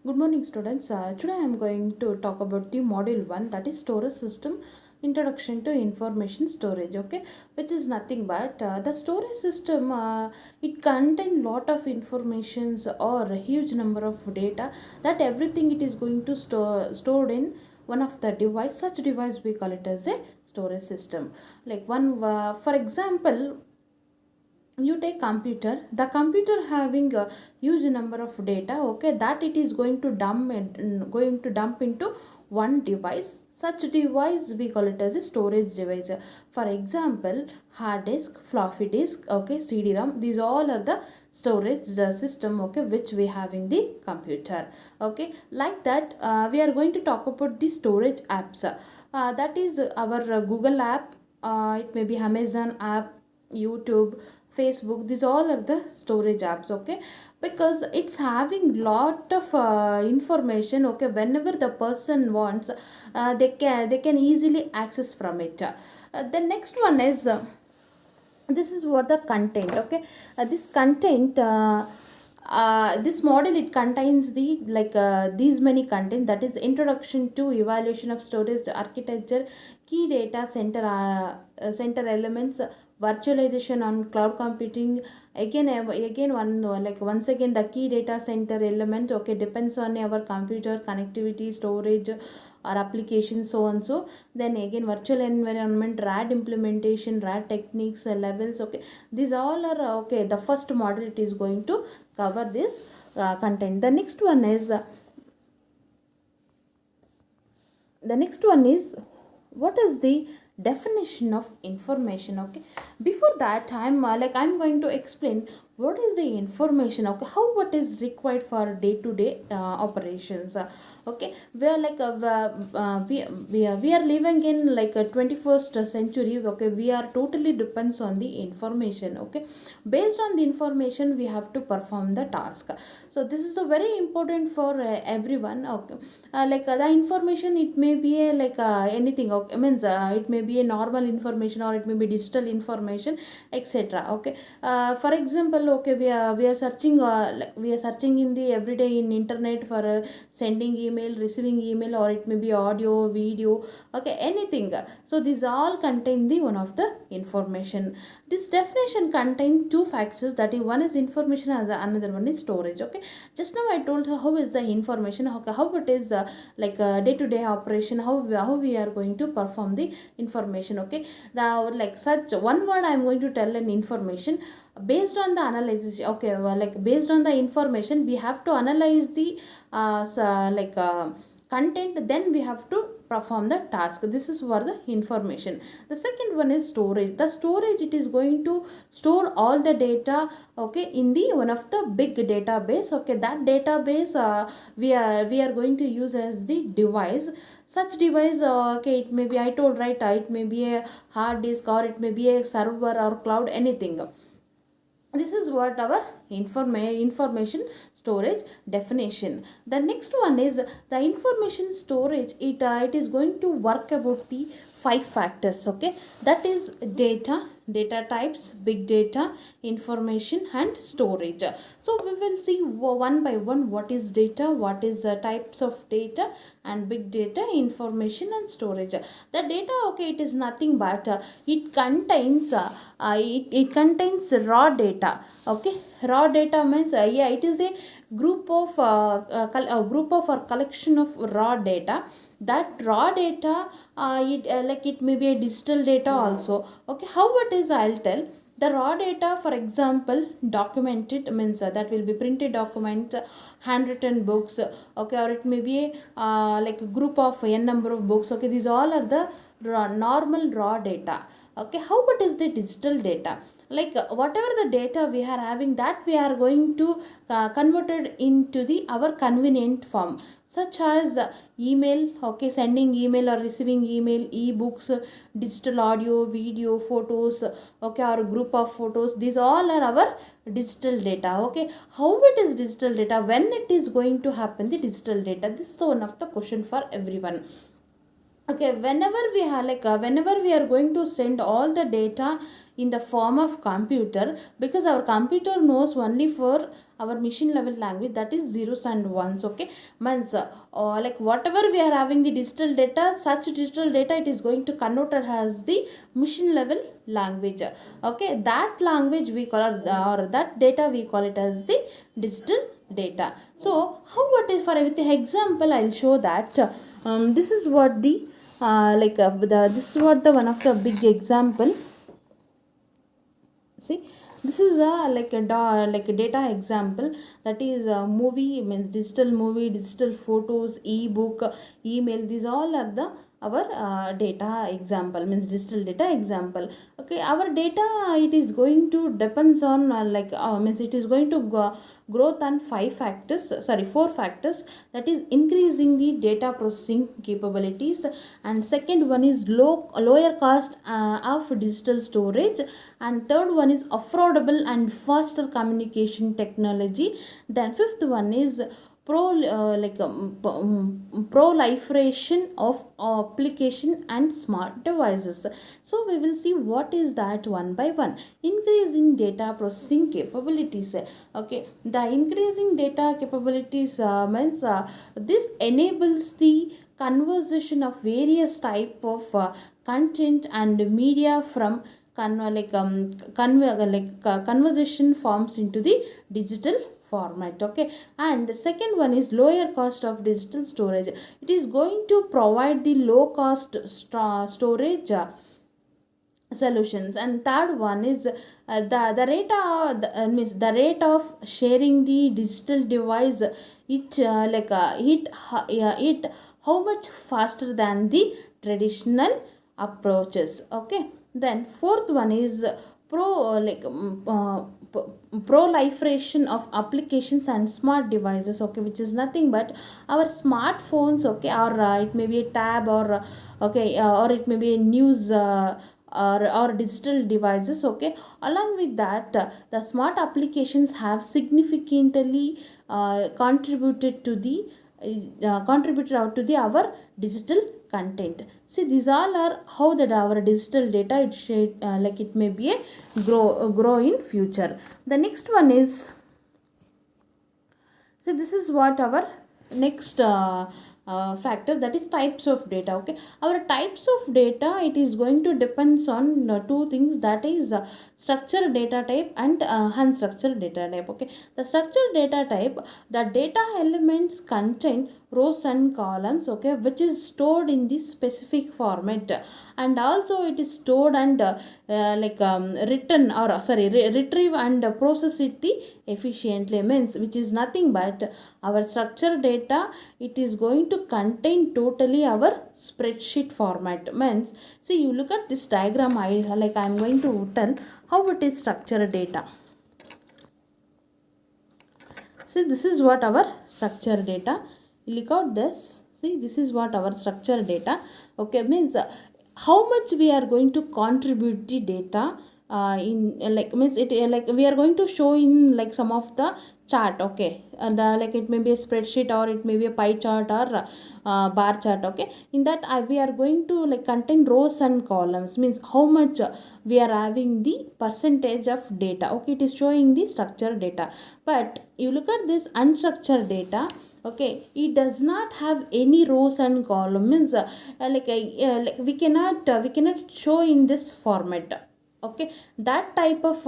Good morning, students. Today I am going to talk about the module 1, that is storage system introduction to information storage. Okay, which is nothing but the storage system. It contains lot of informations or a huge number of data, that everything it is going to stored in one of the device. Such device we call it as a storage system. Like one, for example, you take computer, the computer having a huge number of data, okay, that it is going to dump into one device. Such device we call it as a storage device. For example, hard disk, floppy disk, okay, cd-rom, these all are the storage system, okay, which we have in the computer. Okay, like that, we are going to talk about the storage apps. That is our Google app, it may be Amazon app, YouTube, Facebook, these all are the storage apps. Okay, because it's having lot of information. Okay, whenever the person wants, they can easily access from it. The next one is this is what the content. Okay, this content, this model, it contains the these many content, that is introduction to evaluation of storage architecture, key data center elements, virtualization on cloud computing. Again one, once again, the key data center element, okay, depends on our computer connectivity, storage or application, so and so. Then again, virtual environment, RAD implementation, RAD techniques, levels. Okay, these all are okay, the first model it is going to cover this content. The next one is what is the definition of information. Okay, before that, I'm going to explain what is the information. Okay, how what is required for day to day operations. Okay, we are we are living in like a 21st century. Okay, we are totally depends on the information. Okay, based on the information we have to perform the task. So this is a very important for everyone. Okay, the information, it may be a, anything. Okay, means it may be a normal information or it may be digital information, etc. Okay, for example, okay, we are searching in the everyday in internet for sending email, receiving email, or it may be audio, video, okay, anything. So these all contain the one of the information. This definition contains two factors, that is, one is information, as another one is storage. Okay, just now I told her how is the information, how it is day to day operation, how we are going to perform the information. Okay, the like such one word I am going to tell an information based on the analysis. Okay, based on the information we have to analyze the content, then we have to perform the task. This is for the information. The second one is storage. The storage, it is going to store all the data, okay, in the one of the big database. Okay, that database we are going to use as the device. Such device, okay, it may be, I told right, it may be a hard disk, or it may be a server or cloud, anything. This is what our information storage definition. The next one is the information storage, it is going to work about the five factors. Okay, that is data types, big data, information, and storage. So we will see one by one what is data, what is the types of data, and big data, information, and storage. The data, okay, it is nothing but it contains raw data. Okay, raw data means yeah, it is a group of or collection of raw data. That raw data, it may be a digital data also. Okay, how it is, I'll tell. The raw data, for example, documented means that will be printed document, handwritten books, okay, or it may be a like a group of n number of books. Okay, these all are the normal raw data. Okay, how what is the digital data? Whatever the data we are having, that we are going to convert it into the our convenient form, such as email, okay, sending email or receiving email, e-books, digital audio, video, photos, okay, or group of photos. These all are our digital data. Okay, how it is digital data, when it is going to happen the digital data? This is one of the question for everyone. Okay, whenever we are going to send all the data in the form of computer, because our computer knows only for our machine level language, that is zeros and ones. Okay, means like whatever we are having the digital data, such digital data it is going to converted as the machine level language. Okay, that language we call, or that data we call it as the digital data. So how, what is, for with the example I'll show that this is what the this is what the one of the big example. See, this is a like a data example, that is a movie, means digital movie, digital photos, ebook, email, these all are the our data example, means digital data example. Okay, our data, it is going to depends on means it is going to growth on four factors, that is increasing the data processing capabilities, and second one is lower cost of digital storage, and third one is affordable and faster communication technology, then fifth one is proliferation of application and smart devices. So we will see what is that one by one. Increase in data processing capabilities. Okay, the increasing data capabilities means this enables the conversation of various type of content and media from conversation forms into the digital format. Okay, and the second one is lower cost of digital storage. It is going to provide the low cost storage solutions, and third one is the rate of means the rate of sharing the digital device, it it how much faster than the traditional approaches. Okay, then fourth one is proliferation of applications and smart devices. Okay, which is nothing but our smartphones. Okay, or it may be a tab, or or it may be a news or digital devices. Okay, along with that the smart applications have significantly contributed out to the our digital content. See, these all are how that our digital data, it should it may be a grow in future. The next one is, so this is what our next factor, that is types of data. Okay, our types of data, it is going to depends on two things, that is structured data type and unstructured data type. Okay, the structured data type, the data elements contain rows and columns. Okay, which is stored in this specific format, and also it is stored and written, or retrieve and process it the efficiently, means which is nothing but our structured data, it is going to contain totally our spreadsheet format. Means, see, you look at this diagram, I'm going to tell how it is structured data. See, this is what our structured data. Look out this. See, this is what our structured data. Okay, means how much we are going to contribute the data in means it we are going to show in some of the chart. Okay, and it may be a spreadsheet, or it may be a pie chart, or bar chart. Okay, in that we are going to contain rows and columns, means how much we are having the percentage of data. Okay, it is showing the structured data. But you look at this unstructured data. Okay, it does not have any rows and columns, means we cannot show in this format. Okay, that type of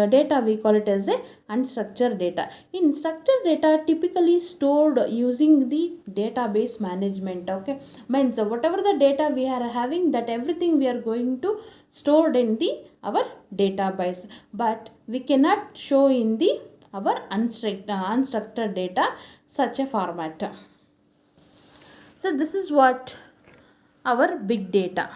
data we call it as a unstructured data. In structured data, typically stored using the database management. Okay, means whatever the data we are having, that everything we are going to stored in the our database, but we cannot show in the our unstructured data such a format. So this is what our big data.